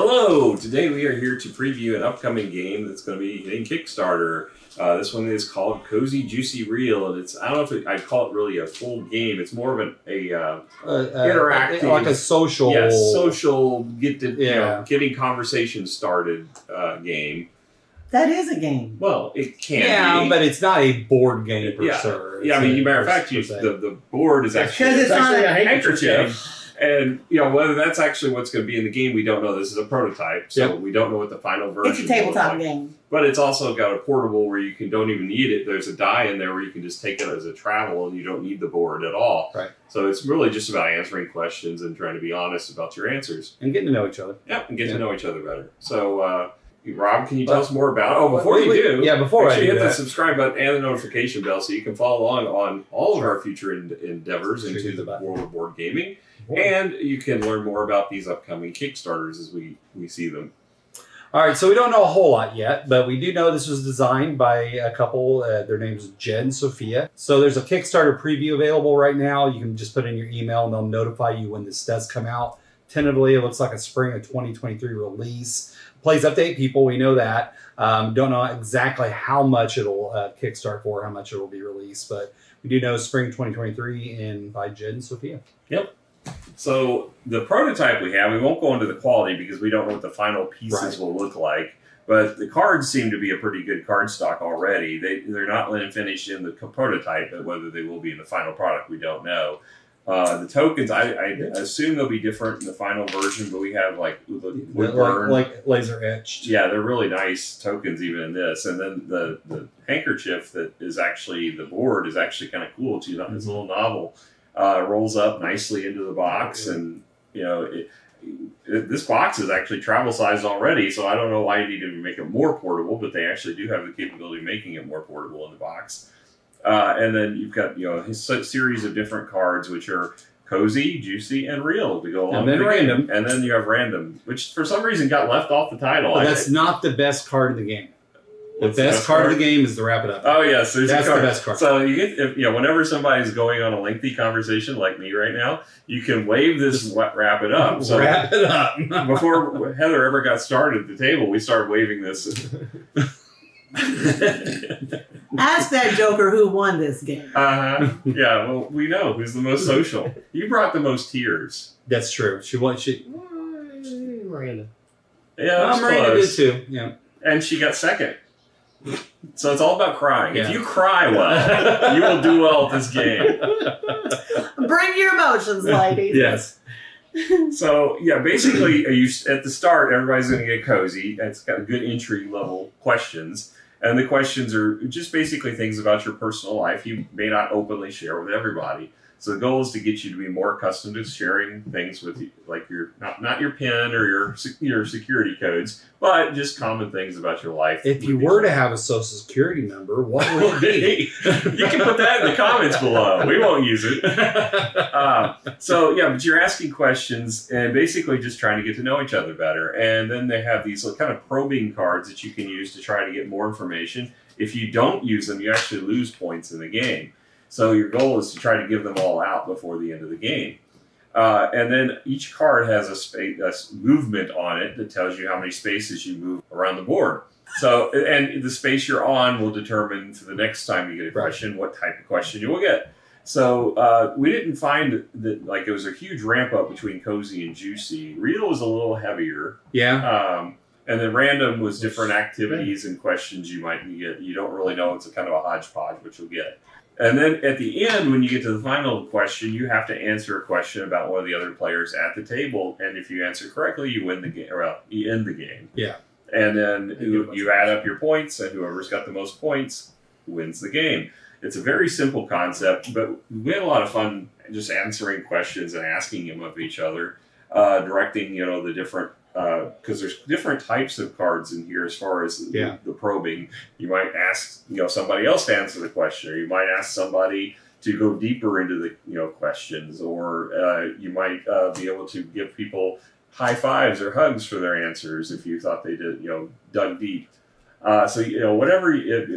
Hello! Today we are here to preview an upcoming game that's going to be hitting Kickstarter. This one is called Cozy Juicy Reel, and I don't know if I'd call it really a full game. It's more of an interactive, like a social, getting conversation started game. That is a game. Well, it can be. But it's not a board game per se. Yeah, I mean, matter of fact, the board is actually a handkerchief. And, whether that's actually what's going to be in the game, we don't know. This is a prototype, so we don't know what the final version is. It's a tabletop game. But it's also got a portable where you don't even need it. There's a die in there where you can just take it as a travel, and you don't need the board at all. Right. So it's really just about answering questions and trying to be honest about your answers. And getting to know each other. Yep, and getting to know each other better. So, Rob, can you tell us more about it? Oh, before you do, before actually hit the subscribe button and the notification bell so you can follow along on all of our future endeavors into the world of board gaming. And you can learn more about these upcoming Kickstarters as we see them. All right, so we don't know a whole lot yet, but we do know this was designed by a couple. Their name's Jen and Sophia. So there's a Kickstarter preview available right now. You can just put in your email and they'll notify you when this does come out. Tentatively, it looks like a spring of 2023 release. Plays update people, we know that. Don't know exactly how much it'll kickstart for, how much it will be released, but we do know spring 2023 and by Jen and Sophia. Yep. So the prototype we won't go into the quality because we don't know what the final pieces will look like. But the cards seem to be a pretty good card stock already. They're not finished in the prototype, but whether they will be in the final product, we don't know. The tokens, I assume they'll be different in the final version, but we have like laser etched. Yeah, they're really nice tokens even in this. And then the handkerchief that is actually the board is actually kind of cool too. This little novel rolls up nicely into the box, and this box is actually travel sized already. So I don't know why you need to make it more portable, but they actually do have the capability of making it more portable in the box. And then you've got a series of different cards, which are cozy, juicy, and real to go along with random. Game. And then you have random, which for some reason got left off the title. But that's not the best card of the game. The best card of the game is the wrap it up. Oh yes, that's the best card. So you get whenever somebody's going on a lengthy conversation like me right now, you can wave this wrap it up. So wrap it up. Before Heather ever got started at the table, we started waving this. Ask that joker who won this game. Yeah, well, we know who's the most social. You brought the most tears. That's true. Miranda. Yeah, Miranda did too. Yeah, and she got second. So it's all about crying. Yeah. If you cry well, you will do well at this game. Bring your emotions, ladies. Yes. So, basically, at the start, everybody's going to get cozy. It's got good entry-level questions. And the questions are just basically things about your personal life you may not openly share with everybody. So the goal is to get you to be more accustomed to sharing things with you, like your not your PIN or your security codes, but just common things about your life. If you were to have a social security number, what would it be? You can put that in the comments below. We won't use it. But you're asking questions and basically just trying to get to know each other better. And then they have these kind of probing cards that you can use to try to get more information. If you don't use them, you actually lose points in the game. So your goal is to try to give them all out before the end of the game. And then each card has a movement on it that tells you how many spaces you move around the board. So, and the space you're on will determine for the next time you get a question, what type of question you will get. So we didn't find that it was a huge ramp up between cozy and juicy. Real was a little heavier. Yeah. And then random was different activities and questions you might get. You don't really know. It's a kind of a hodgepodge, but you'll get. And then at the end, when you get to the final question, you have to answer a question about one of the other players at the table. And if you answer correctly, you win the game. Well, you end the game. Yeah. And then you add up your points, and whoever's got the most points wins the game. It's a very simple concept, but we had a lot of fun just answering questions and asking them of each other, directing the different. Because there's different types of cards in here as far as the probing. You might ask somebody else to answer the question, or you might ask somebody to go deeper into the questions, or you might be able to give people high fives or hugs for their answers if you thought they did dug deep. So whatever,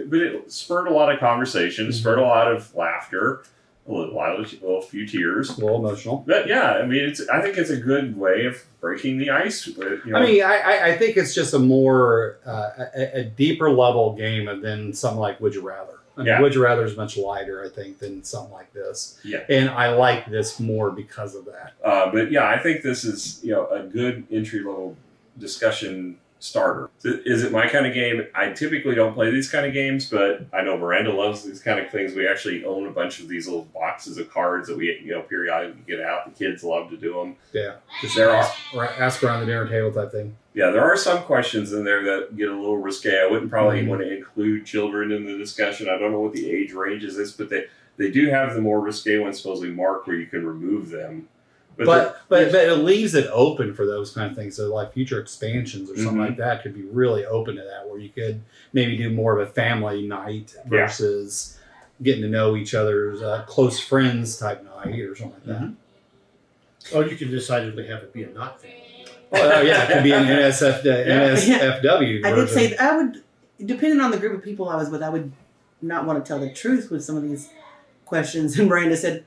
but it spurred a lot of conversation, spurred a lot of laughter. a few tears. A little emotional. But yeah, I mean, I think it's a good way of breaking the ice. You know. I mean, I think it's just a more a deeper level game than something like Would You Rather. I mean, Would You Rather is much lighter, I think, than something like this. Yeah. And I like this more because of that. But yeah, I think this is a good entry level discussion starter. Is it my kind of game? I typically don't play these kind of games, but I know Miranda loves these kind of things. We actually own a bunch of these little boxes of cards that we periodically get out. The kids love to do them. Yeah, just there ask around the dinner table type thing. Yeah, there are some questions in there that get a little risque. I wouldn't probably want to include children in the discussion. I don't know what the age range is, but they do have the more risque ones supposedly marked where you can remove them. But it leaves it open for those kind of things. So like future expansions or something like that could be really open to that, where you could maybe do more of a family night versus getting to know each other's close friends type night or something like that. Or you could decidedly have it be a not family. Oh yeah, it could be an NSFW. I did say I would, depending on the group of people I was with, I would not want to tell the truth with some of these questions. And Miranda said,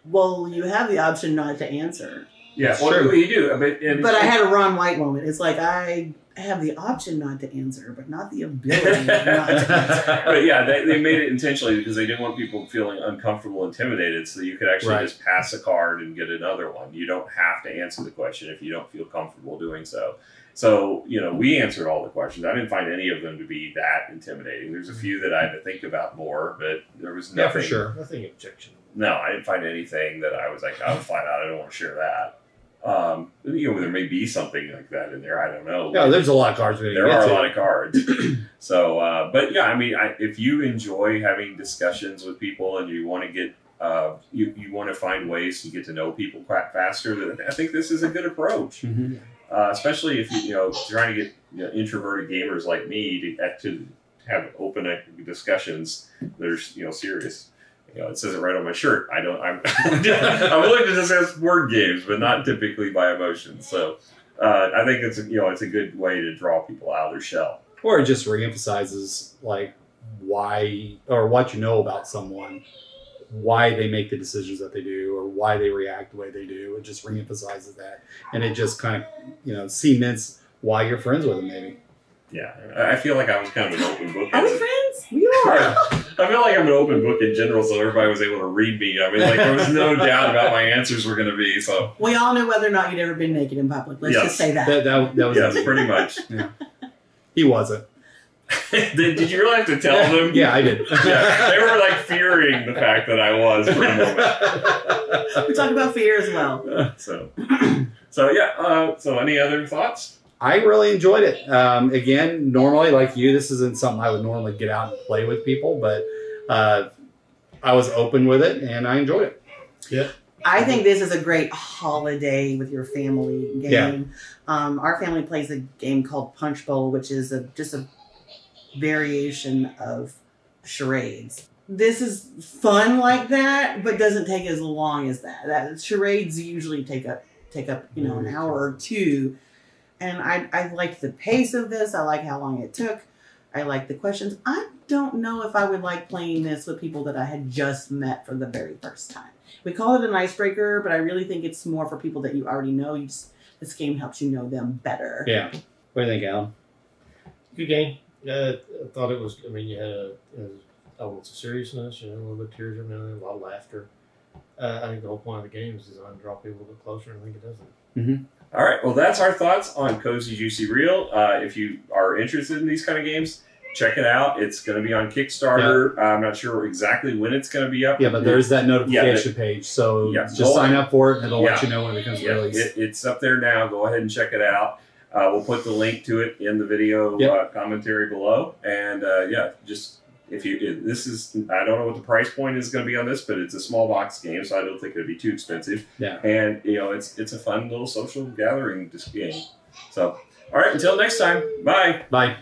well, you have the option not to answer. Yeah, well, you do. But I had a Ron White moment. It's like I have the option not to answer, but not the ability not to answer. But yeah, they made it intentionally because they didn't want people feeling uncomfortable, intimidated, so you could actually just pass a card and get another one. You don't have to answer the question if you don't feel comfortable doing so. So, we answered all the questions. I didn't find any of them to be that intimidating. There's a few that I had to think about more, but there was nothing. Yeah, for sure. Nothing objectionable. No, I didn't find anything that I was like, I'll find out. I don't want to share that. There may be something like that in there. I don't know. Yeah, there's a lot of cards. There are a lot of cards. So, but yeah, I mean, if you enjoy having discussions with people and you want to get, you want to find ways to get to know people faster, then I think this is a good approach. Especially if you're trying to get introverted gamers like me to have open discussions that are serious. It says it right on my shirt. I'm willing to discuss word games, but not typically by emotions. So I think it's a good way to draw people out of their shell. Or it just reemphasizes like why or what you know about someone, why they make the decisions that they do, or why they react the way they do. It just reemphasizes that, and it just kind of cements why you're friends with them. Maybe. Yeah, I feel like I was kind of an open book. Are we friends? We are. I feel like I'm an open book in general, so everybody was able to read me. I mean, there was no doubt about my answers were going to be. So we all knew whether or not you'd ever been naked in public. Let's just say that. That was pretty much. Yeah. He wasn't. Did you really have to tell them? Yeah, I did. Yeah, they were fearing the fact that I was for a moment. We talk about fear as well. So any other thoughts? I really enjoyed it. Again, normally, like you, this isn't something I would normally get out and play with people, but I was open with it and I enjoyed it. Yeah. I think this is a great holiday with your family game. Yeah. Our family plays a game called Punch Bowl, which is just a variation of charades. This is fun like that, but doesn't take as long as that. Charades usually take up an hour or two. And I liked the pace of this. I like how long it took. I like the questions. I don't know if I would like playing this with people that I had just met for the very first time. We call it an icebreaker, but I really think it's more for people that you already know. This game helps you know them better. Yeah. What do you think, Alan? Good game. I thought it was, you had elements of seriousness, a little bit of tears, a lot of laughter. I think the whole point of the game is designed to draw people a little bit closer, and I think it does that. Mm-hmm. All right, well, that's our thoughts on Cozy Juicy Real. If you are interested in these kind of games, check it out. It's going to be on Kickstarter. Yeah. I'm not sure exactly when it's going to be up. Yeah, but there's that notification page, so just sign up for it, and it'll let you know when it becomes released. It's up there now. Go ahead and check it out. We'll put the link to it in the video commentary below. And just I don't know what the price point is going to be on this, but it's a small box game, so I don't think it'd be too expensive. Yeah. And it's a fun little social gathering game. So, all right, until next time, bye. Bye.